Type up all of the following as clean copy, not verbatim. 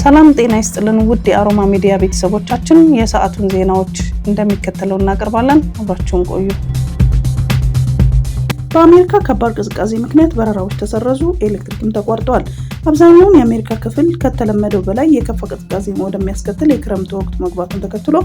ሰላም ጤና ይስጥልን ውድ የአሮማ ሚዲያ ቤተሰቦቻችን፣ የሰዓቱን ዜናዎች እንደሚከተለው እናቀርባለን። አብራችሁን ቆዩ። በአሜሪካ ከባድ ቅዝቃዜ ምክንያት በረራዎች ተሰረዙ፣ ኤሌክትሪክም ተቋርጧል። አብዛኛውን የአሜሪካ ክፍል ከተለመደው በላይ የከፋ ቅዝቃዜ ወደሚያስከትል የክረምት ወቅት መግባቱን ተከትሎ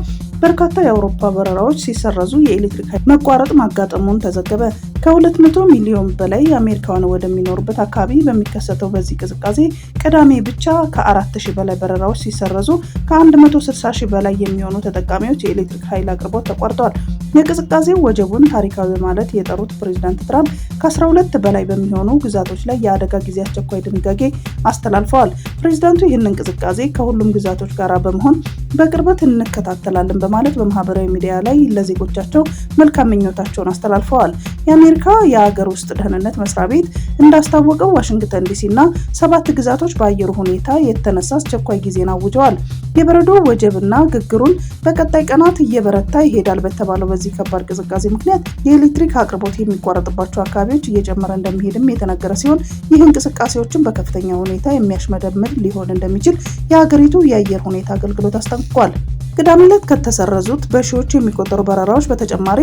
በርካታ የአውሮፓ በረራዎች ሲሰረዙ የኤሌክትሪክ ኃይል መቋረጥ ማጋጠሙን ተዘገበ። ከ200 ሚሊዮን በላይ አሜሪካውያን ወደሚኖሩበት አካባቢ በሚከሰተው በዚህ ቅዝቃዜ ቅዳሜ ብቻ ከ4000 በላይ በረራዎች ሲሰረዙ ከ160 ሺህ በላይ የሚሆኑ ተጠቃሚዎች የኤሌክትሪክ ኃይል አቅርቦት ተቋርጧል። የቅዝቃዜው ወጀቡን ታሪካዊ ማለት የጠሩት ፕሬዝዳንት ትራምፕ ከ12 በላይ በሚሆኑ ግዛቶች ላይ የአደጋ ጊዜ አስቸኳይ ድንጋጌ አስተላልፈዋል። ፕሬዝዳንቱ ይህንን ቅዝቃዜ ከሁሉም ግዛቶች ጋር በመሆን በቅርበት እንከታተላለን በማለት በማህበራዊ ሚዲያ ላይ ለዜጎቻቸው መልካም ምኞታቸውን አስተላልፈዋል። የአሜሪካ የሀገር ውስጥ ደህንነት መስሪያ ቤት እንዳስታወቀው ዋሽንግተን ዲሲ እና 7 ግዛቶች በአየሩ ሁኔታ የተነሳ አስቸኳይ ጊዜን አውጀዋል። የበረዶ ወጀብና ግግሩን በቀጣይ ቀናት እየበረታ ይሄዳል በተባለው በዚህ ከባድ ቅዝቃዜ ምክንያት የኤሌክትሪክ አቅርቦት የሚቋረጥባቸው አካባቢዎች እየጨመረ እንደሚሄድም የተነገረ ሲሆን ይህ እንቅስቃሴዎችን በከፍተኛ ሁኔታ የሚያሽመደምድ ሊሆን እንደሚችል የሀገሪቱ የአየር ሁኔታ አገልግሎት አስጠንቅቋል። ቅዳሜ ዕለት ከተሰረዙት በሺዎች የሚቆጠሩ በረራዎች በተጨማሪ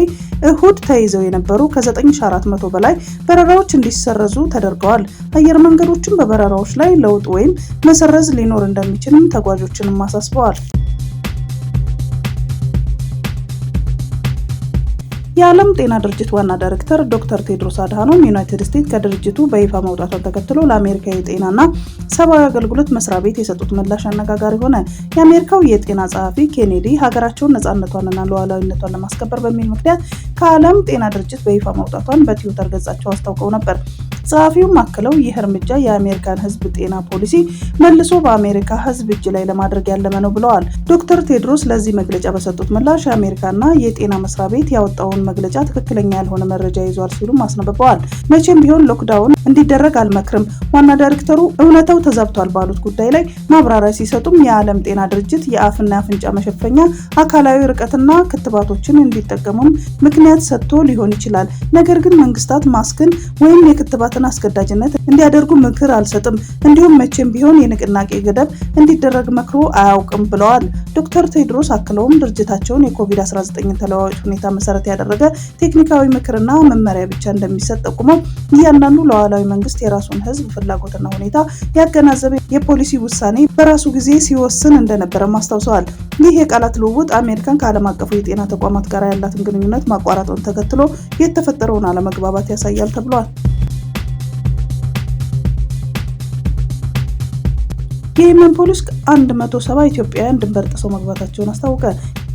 እሁድ ተይዘው የነበሩ ከ9400 በላይ በረራዎች እንዲሰረዙ ተደርገዋል። አየር መንገዶችም በበረራዎች ላይ ለውጥ ወይም መሰረዝ ሊኖር እንደሚችልም ተጓዦችንም አሳስበዋል። የዓለም ጤና ድርጅት ዋና ዳይሬክተር ዶክተር ቴድሮስ አድሃኖም ዩናይትድ ስቴትስ ከድርጅቱ በይፋ መውጣቷን ተከትሎ ለአሜሪካ የጤናና ሰብአዊ አገልግሎት መስሪያ ቤት የሰጡት ምላሽ አነጋጋሪ ሆነ። የአሜሪካው የጤና ጸሐፊ ኬኔዲ ሀገራቸውን ነፃነቷንና ሉዓላዊነቷን ለማስከበር በሚል ምክንያት ከዓለም ጤና ድርጅት በይፋ መውጣቷን በትዊተር ገጻቸው አስታውቀው ነበር። ጸሐፊውም አክለው ይህ እርምጃ የአሜሪካን ሕዝብ ጤና ፖሊሲ መልሶ በአሜሪካ ሕዝብ እጅ ላይ ለማድረግ ያለመ ነው ብለዋል። ዶክተር ቴድሮስ ለዚህ መግለጫ በሰጡት ምላሽ የአሜሪካና የጤና መስሪያ ቤት ያወጣውን መግለጫ ትክክለኛ ያልሆነ መረጃ ይዟል ሲሉም አስነብበዋል። መቼም ቢሆን ሎክዳውን እንዲደረግ አልመክርም፣ ዋና ዳይሬክተሩ እውነታው ተዛብቷል ባሉት ጉዳይ ላይ ማብራሪያ ሲሰጡም የዓለም ጤና ድርጅት የአፍና አፍንጫ መሸፈኛ፣ አካላዊ ርቀትና ክትባቶችን እንዲጠቀሙም ምክንያት ሰጥቶ ሊሆን ይችላል። ነገር ግን መንግስታት ማስክን ወይም የክትባትን አስገዳጅነት እንዲያደርጉ ምክር አልሰጥም፣ እንዲሁም መቼም ቢሆን የንቅናቄ ገደብ እንዲደረግ መክሮ አያውቅም ብለዋል። ዶክተር ቴድሮስ አክለውም ድርጅታቸውን የኮቪድ-19 ተለዋዋጭ ሁኔታ መሰረት ያደረገ ቴክኒካዊ ምክርና መመሪያ ብቻ እንደሚሰጥ ጠቁመው እያንዳንዱ ሉዓላዊ መንግስት የራሱን ህዝብ ፍላጎትና ሁኔታ ያገናዘበ የፖሊሲ ውሳኔ በራሱ ጊዜ ሲወስን እንደነበረም አስታውሰዋል። ይህ የቃላት ልውውጥ አሜሪካን ከዓለም አቀፉ የጤና ተቋማት ጋር ያላትን ግንኙነት ማቋረጡን ተከትሎ የተፈጠረውን አለመግባባት ያሳያል ተብሏል። የየመን ፖሊስ 170 ኢትዮጵያውያን ድንበር ጥሰው መግባታቸውን አስታወቀ።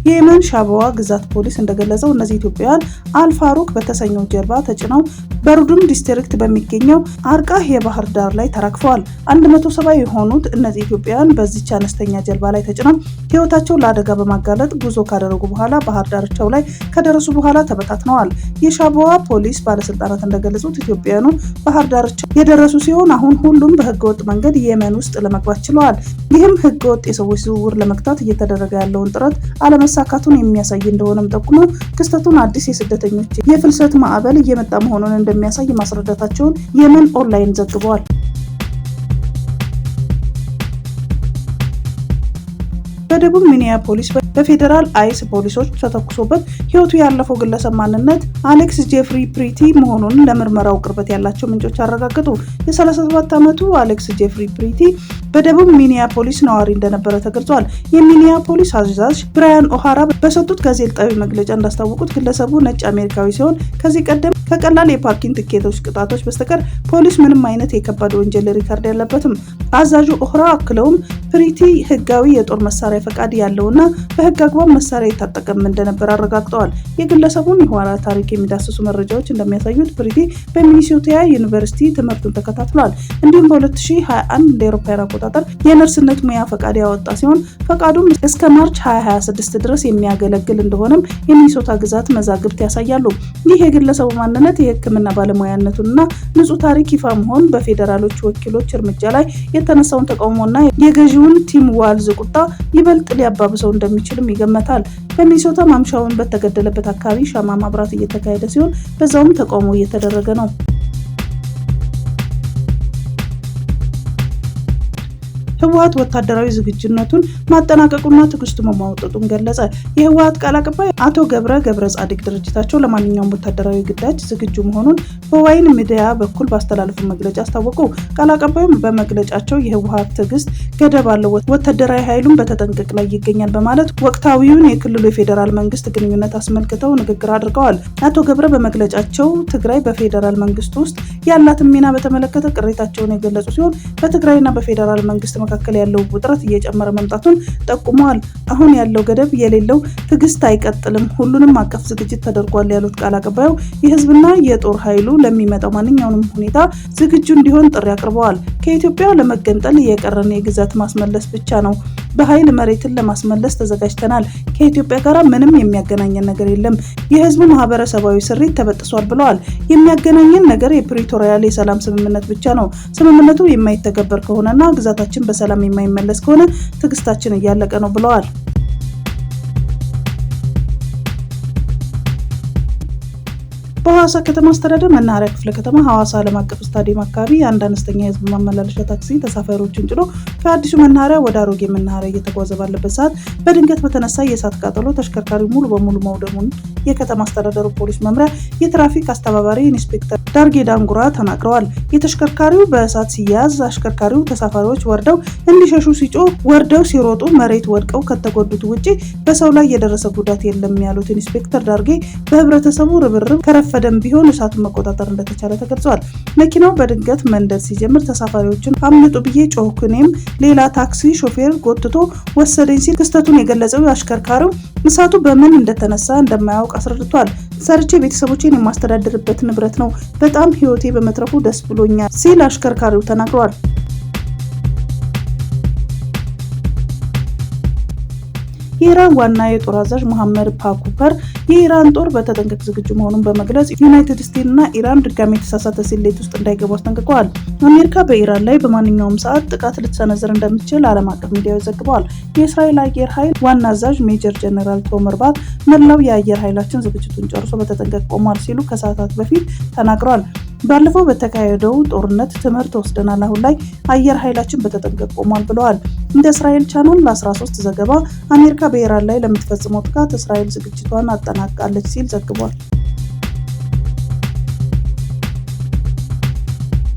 የየመን ሻባዋ ግዛት ፖሊስ እንደገለጸው እነዚህ ኢትዮጵያውያን አልፋሩክ በተሰኘው ጀልባ ተጭነው በሩዱም ዲስትሪክት በሚገኘው አርቃህ የባህር ዳር ላይ ተራክፈዋል። 170 የሆኑት እነዚህ ኢትዮጵያውያን በዚች አነስተኛ ጀልባ ላይ ተጭነው ህይወታቸውን ለአደጋ በማጋለጥ ጉዞ ካደረጉ በኋላ ባህር ዳርቻው ላይ ከደረሱ በኋላ ተበታትነዋል። የሻባዋ ፖሊስ ባለስልጣናት እንደገለጹት ኢትዮጵያውያኑ ባህር ዳርቻው የደረሱ ሲሆን አሁን ሁሉም በህገወጥ መንገድ የመን ውስጥ ለመግባት ችለዋል። ይህም ህገወጥ የሰዎች ዝውውር ለመግታት እየተደረገ ያለውን ጥረት አለመሳካቱን የሚያሳይ እንደሆነም ጠቁመው ክስተቱን አዲስ የስደተኞች የፍልሰት ማዕበል እየመጣ መሆኑን እንደሚያሳይ ማስረዳታቸውን የመን ኦንላይን ዘግቧል። በደቡብ ሚኒያፖሊስ በፌዴራል አይስ ፖሊሶች ተተኩሶበት ህይወቱ ያለፈው ግለሰብ ማንነት አሌክስ ጄፍሪ ፕሪቲ መሆኑን ለምርመራው ቅርበት ያላቸው ምንጮች አረጋገጡ። የ37 ዓመቱ አሌክስ ጄፍሪ ፕሪቲ በደቡብ ሚኒያፖሊስ ነዋሪ እንደነበረ ተገልጿል። የሚኒያፖሊስ አዛዥ ብራያን ኦሃራ በሰጡት ጋዜጣዊ መግለጫ እንዳስታወቁት ግለሰቡ ነጭ አሜሪካዊ ሲሆን ከዚህ ቀደም ከቀላል የፓርኪንግ ትኬቶች ቅጣቶች በስተቀር ፖሊስ ምንም አይነት የከባድ ወንጀል ሪካርድ ያለበትም። አዛዡ ኦሃራ አክለውም ፕሪቲ ህጋዊ የጦር መሳሪያ ፈቃድ ያለውና በህግ አግባብ መሳሪያ የታጠቀም እንደነበር አረጋግጠዋል። የግለሰቡን የኋላ ታሪክ የሚዳስሱ መረጃዎች እንደሚያሳዩት ፕሪቲ በሚኒሶታ ዩኒቨርሲቲ ትምህርቱን ተከታትሏል። እንዲሁም በ2021 እንደ አውሮፓውያን አቆጣጠር የነርስነት ሙያ ፈቃድ ያወጣ ሲሆን ፈቃዱም እስከ ማርች 2026 ድረስ የሚያገለግል እንደሆነም የሚኒሶታ ግዛት መዛግብት ያሳያሉ። ይህ የግለሰቡ ማንነት የህክምና ባለሙያነቱንና ንጹህ ታሪክ ይፋ መሆን በፌዴራሎች ወኪሎች እርምጃ ላይ የተነሳውን ተቃውሞና የገዢውን ቲም ዋልዝ ቁጣ ይበልጥ ሊያባብሰው እንደሚችልም ይገመታል። በሚኒሶታ ማምሻውን በተገደለበት አካባቢ ሻማ ማብራት እየተካሄደ ሲሆን በዛውም ተቃውሞ እየተደረገ ነው። ህወሓት ወታደራዊ ዝግጁነቱን ማጠናቀቁና ትዕግስቱ መሟጠጡን ገለጸ። የህወሓት ቃል አቀባይ አቶ ገብረ ጻዲቅ ድርጅታቸው ለማንኛውም ወታደራዊ ግዳጅ ዝግጁ መሆኑን በዋይን ሚዲያ በኩል ባስተላለፉ መግለጫ አስታወቁ። ቃል አቀባዩም በመግለጫቸው የህወሓት ትዕግስት ገደብ አለው፣ ወታደራዊ ኃይሉን በተጠንቀቅ ላይ ይገኛል በማለት ወቅታዊውን የክልሉ የፌዴራል መንግስት ግንኙነት አስመልክተው ንግግር አድርገዋል። አቶ ገብረ በመግለጫቸው ትግራይ በፌዴራል መንግስት ውስጥ ያላትን ሚና በተመለከተ ቅሬታቸውን የገለጹ ሲሆን በትግራይና በፌዴራል መንግስት መካከል ያለው ውጥረት እየጨመረ መምጣቱን ጠቁመዋል። አሁን ያለው ገደብ የሌለው ትዕግስት አይቀጥልም፣ ሁሉንም አቀፍ ዝግጅት ተደርጓል ያሉት ቃል አቀባዩ የህዝብና የጦር ኃይሉ ለሚመጣው ማንኛውንም ሁኔታ ዝግጁ እንዲሆን ጥሪ አቅርበዋል። ከኢትዮጵያ ለመገንጠል የቀረን የግዛት ማስመለስ ብቻ ነው። በኃይል መሬትን ለማስመለስ ተዘጋጅተናል። ከኢትዮጵያ ጋር ምንም የሚያገናኘን ነገር የለም። የህዝቡ ማህበረሰባዊ ስሪት ተበጥሷል ብለዋል። የሚያገናኘን ነገር የፕሪቶሪያ የሰላም ስምምነት ብቻ ነው። ስምምነቱ የማይተገበር ከሆነና ግዛታችን በሰላም የማይመለስ ከሆነ ትዕግስታችን እያለቀ ነው ብለዋል። በሐዋሳ ከተማ አስተዳደር መናኸሪያ ክፍለ ከተማ ሐዋሳ ዓለም አቀፍ ስታዲየም አካባቢ አንድ አነስተኛ የህዝብ ማመላለሻ ታክሲ ተሳፋሪዎችን ጭኖ ከአዲሱ መናኸሪያ ወደ አሮጌ መናኸሪያ እየተጓዘ ባለበት ሰዓት በድንገት በተነሳ የእሳት ቃጠሎ ተሽከርካሪው ሙሉ በሙሉ መውደሙን የከተማ አስተዳደሩ ፖሊስ መምሪያ የትራፊክ አስተባባሪ ኢንስፔክተር ዳርጌ ዳንጉራ ተናግረዋል። የተሽከርካሪው በእሳት ሲያያዝ አሽከርካሪው ተሳፋሪዎች ወርደው እንዲሸሹ ሲጮህ ወርደው ሲሮጡ መሬት ወድቀው ከተጎዱት ውጪ በሰው ላይ የደረሰ ጉዳት የለም ያሉት ኢንስፔክተር ዳርጌ በህብረተሰቡ ርብርብ ከረፈደም ቢሆን እሳቱን መቆጣጠር እንደተቻለ ተገልጿል። መኪናው በድንገት መንደድ ሲጀምር ተሳፋሪዎችን አምልጡ ብዬ ጮህኩ፣ እኔም ሌላ ታክሲ ሾፌር ጎትቶ ወሰደኝ ሲል ክስተቱን የገለጸው አሽከርካሪው እሳቱ በምን እንደተነሳ እንደማያውቅ አስረድቷል። ሰርቼ ቤተሰቦቼን የማስተዳድርበት ንብረት ነው፣ በጣም ህይወቴ በመትረፉ ደስ ብሎኛል ሲል አሽከርካሪው ተናግሯል። የኢራን ዋና የጦር አዛዥ መሐመድ ፓኩፐር የኢራን ጦር በተጠንቀቅ ዝግጁ መሆኑን በመግለጽ ዩናይትድ ስቴትስ እና ኢራን ድጋሚ የተሳሳተ ስሌት ውስጥ እንዳይገቡ አስጠንቅቀዋል። አሜሪካ በኢራን ላይ በማንኛውም ሰዓት ጥቃት ልትሰነዝር እንደምትችል ዓለም አቀፍ ሚዲያዎች ዘግበዋል። የእስራኤል አየር ኃይል ዋና አዛዥ ሜጀር ጀነራል ቶመር ባር መላው የአየር ኃይላችን ዝግጅቱን ጨርሶ በተጠንቀቅ ቆሟል ሲሉ ከሰዓታት በፊት ተናግረዋል። ባለፈው በተካሄደው ጦርነት ትምህርት ወስደናል፣ አሁን ላይ አየር ኃይላችን በተጠንቀቅ ቆሟል ብለዋል። እንደ እስራኤል ቻናል ለ13 ዘገባ አሜሪካ በኢራን ላይ ለምትፈጽመው ጥቃት እስራኤል ዝግጅቷን አጠናቃለች ሲል ዘግቧል።